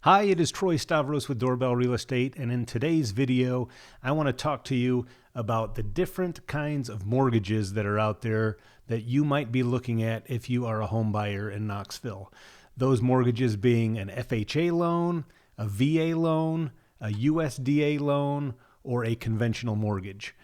Hi, it is Troy Stavros with Doorbell Real Estate, and in today's video, I want to talk to you about the different kinds of mortgages that are out there that you might be looking at if you are a home buyer in Knoxville. Those mortgages being an FHA loan, a VA loan, a USDA loan, or a conventional mortgage.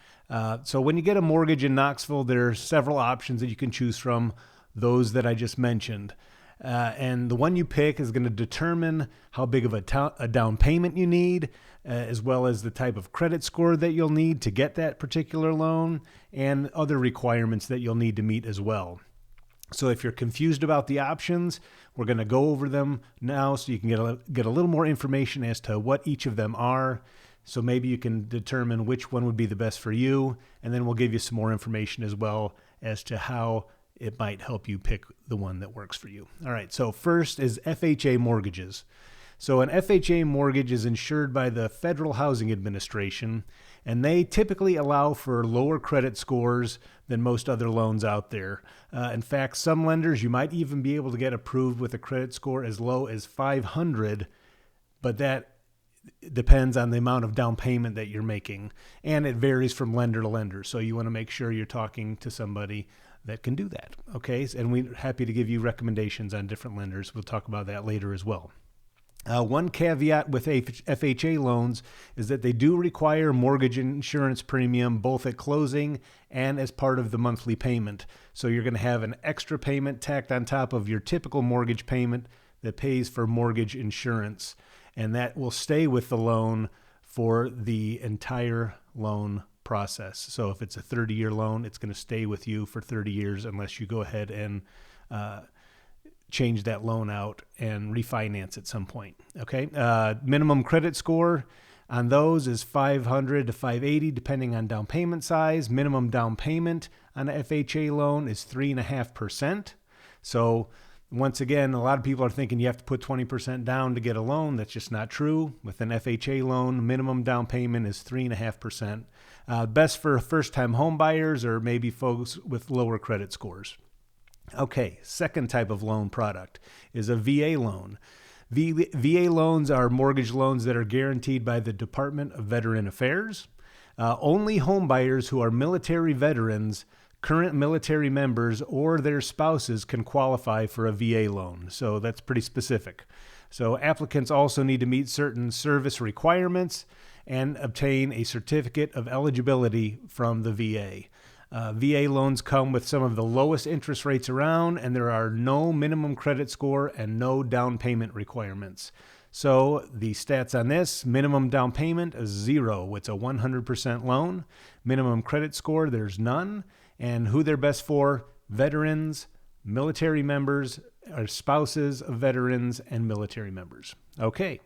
So when you get a mortgage in Knoxville, there are several options that you can choose from, those that I just mentioned. And the one you pick is going to determine how big of a down payment you need, as well as the type of credit score that you'll need to get that particular loan, and other requirements that you'll need to meet as well. So if you're confused about the options, we're going to go over them now so you can get a little more information as to what each of them are. So maybe you can determine which one would be the best for you, and then we'll give you some more information as well as to how it might help you pick the one that works for you. All right, so first is FHA mortgages. So an FHA mortgage is insured by the Federal Housing Administration, and they typically allow for lower credit scores than most other loans out there. In fact, some lenders, you might even be able to get approved with a credit score as low as 500, but that depends on the amount of down payment that you're making, and it varies from lender to lender. So you want to make sure you're talking to somebody that can do that. Okay, and we're happy to give you recommendations on different lenders. We'll talk about that later as well. One caveat with FHA loans is that they do require mortgage insurance premium both at closing and as part of the monthly payment. So you're going to have an extra payment tacked on top of your typical mortgage payment that pays for mortgage insurance, and that will stay with the loan for the entire loan process. So if it's a 30-year loan, it's going to stay with you for 30 years unless you go ahead and change that loan out and refinance at some point. Okay. Minimum credit score on those is 500 to 580, depending on down payment size. Minimum down payment on an FHA loan is 3.5%. So once again, a lot of people are thinking you have to put 20% down to get a loan. That's just not true. With an FHA loan, minimum down payment is 3.5%. Best for first-time home buyers or maybe folks with lower credit scores. Okay, second type of loan product is a VA loan. VA loans are mortgage loans that are guaranteed by the Department of Veteran Affairs. Only home buyers who are military veterans, current military members, or their spouses can qualify for a VA loan. So that's pretty specific. So applicants also need to meet certain service requirements and obtain a certificate of eligibility from the VA. VA loans come with some of the lowest interest rates around, and there are no minimum credit score and no down payment requirements. So the stats on this: minimum down payment is 0. It's a 100% loan. Minimum credit score, there's none. And who they're best for: veterans, military members, or spouses of veterans and military members. Okay.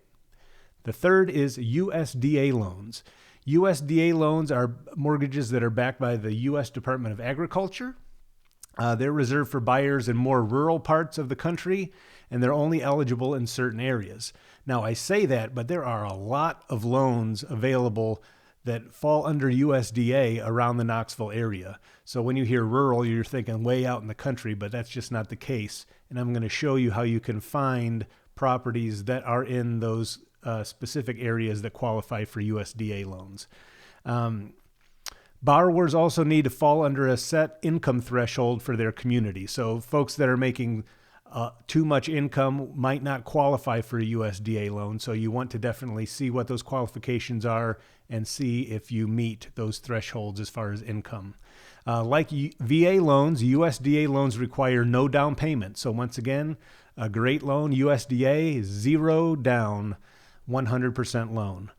The third is USDA loans. USDA loans are mortgages that are backed by the U.S. Department of Agriculture. They're reserved for buyers in more rural parts of the country, and they're only eligible in certain areas. Now, I say that, but there are a lot of loans available that fall under USDA around the Knoxville area. So when you hear rural, you're thinking way out in the country, but that's just not the case. And I'm going to show you how you can find properties that are in those specific areas that qualify for USDA loans. Borrowers also need to fall under a set income threshold for their community. So folks that are making too much income might not qualify for a USDA loan. So you want to definitely see what those qualifications are and see if you meet those thresholds as far as income. Like VA loans, USDA loans require no down payment. So once again, a great loan, USDA, 0 down, 100% loan.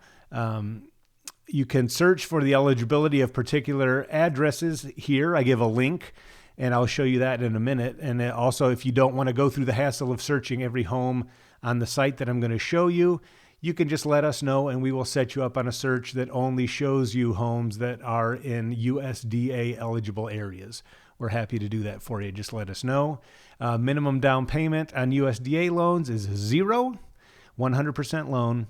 You can search for the eligibility of particular addresses here. I give a link, and I'll show you that in a minute. And also, if you don't want to go through the hassle of searching every home on the site that I'm going to show you, you can just let us know, and we will set you up on a search that only shows you homes that are in USDA eligible areas. We're happy to do that for you. Just let us know. Minimum down payment on USDA loans is 0. 100% loan.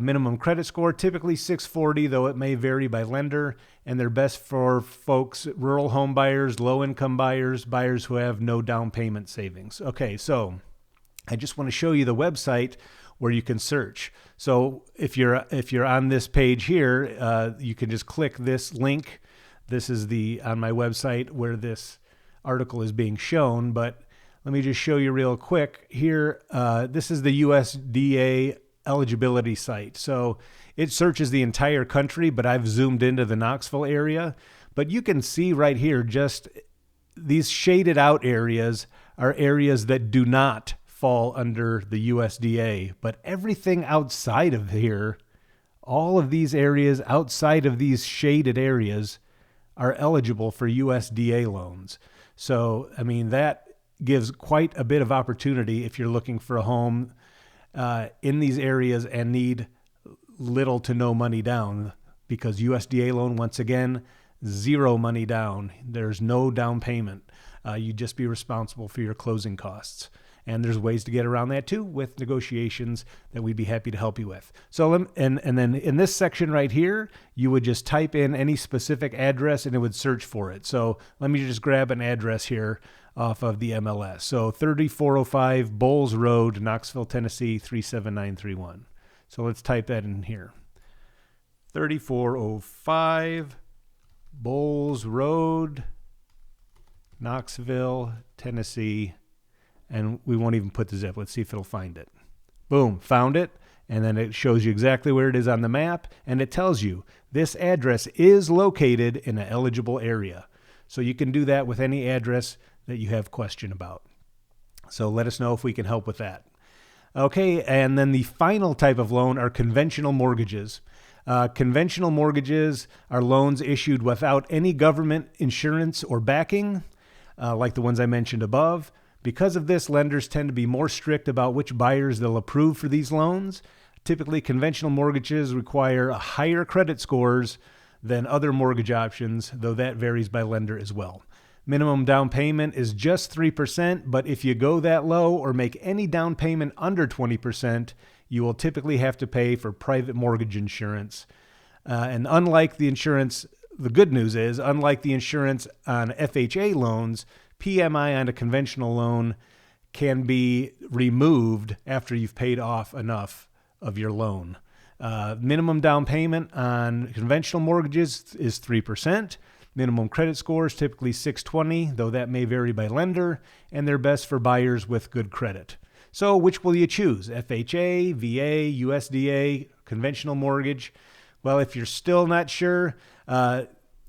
Minimum credit score, typically 640, though it may vary by lender, and they're best for folks, rural home buyers, low-income buyers, buyers who have no down payment savings. Okay, so I just want to show you the website where you can search. So if you're on this page here, you can just click this link. This is on my website where this article is being shown, but let me just show you real quick here. This is the USDA Eligibility site. So it searches the entire country, but I've zoomed into the Knoxville area. But you can see right here, just these shaded out areas are areas that do not fall under the USDA. But everything outside of here, all of these areas outside of these shaded areas are eligible for USDA loans. So, I mean, that gives quite a bit of opportunity if you're looking for a home in these areas and need little to no money down, because USDA loan, once again, zero money down. There's no down payment. You'd just be responsible for your closing costs. And there's ways to get around that too with negotiations that we'd be happy to help you with. So, and then in this section right here, you would just type in any specific address and it would search for it. So let me just grab an address here off of the MLS. So 3405 Bowles Road, Knoxville, Tennessee, 37931. So let's type that in here. 3405 Bowles Road, Knoxville, Tennessee. And we won't even put the zip. Let's see if it'll find it. Boom, found it. And then it shows you exactly where it is on the map. And it tells you this address is located in an eligible area. So you can do that with any address that you have question about. So let us know if we can help with that. Okay, and then the final type of loan are conventional mortgages. Conventional mortgages are loans issued without any government insurance or backing, like the ones I mentioned above. Because of this, lenders tend to be more strict about which buyers they'll approve for these loans. Typically, conventional mortgages require higher credit scores than other mortgage options, though that varies by lender as well. Minimum down payment is just 3%, but if you go that low or make any down payment under 20%, you will typically have to pay for private mortgage insurance. And unlike the insurance, the good news is, unlike the insurance on FHA loans, PMI on a conventional loan can be removed after you've paid off enough of your loan. Minimum down payment on conventional mortgages is 3%. Minimum credit score is typically 620, though that may vary by lender, and they're best for buyers with good credit. So which will you choose? FHA, VA, USDA, conventional mortgage? Well, if you're still not sure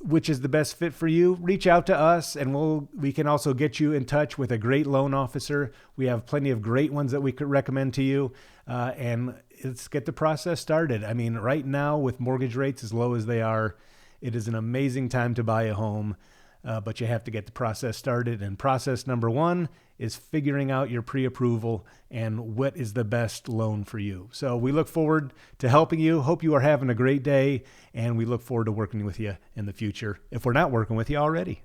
which is the best fit for you, reach out to us and we can also get you in touch with a great loan officer. We have plenty of great ones that we could recommend to you, and let's get the process started. I mean, right now with mortgage rates as low as they are, it is an amazing time to buy a home, but you have to get the process started. And process number one is figuring out your pre-approval and what is the best loan for you. So we look forward to helping you. Hope you are having a great day, and we look forward to working with you in the future if we're not working with you already.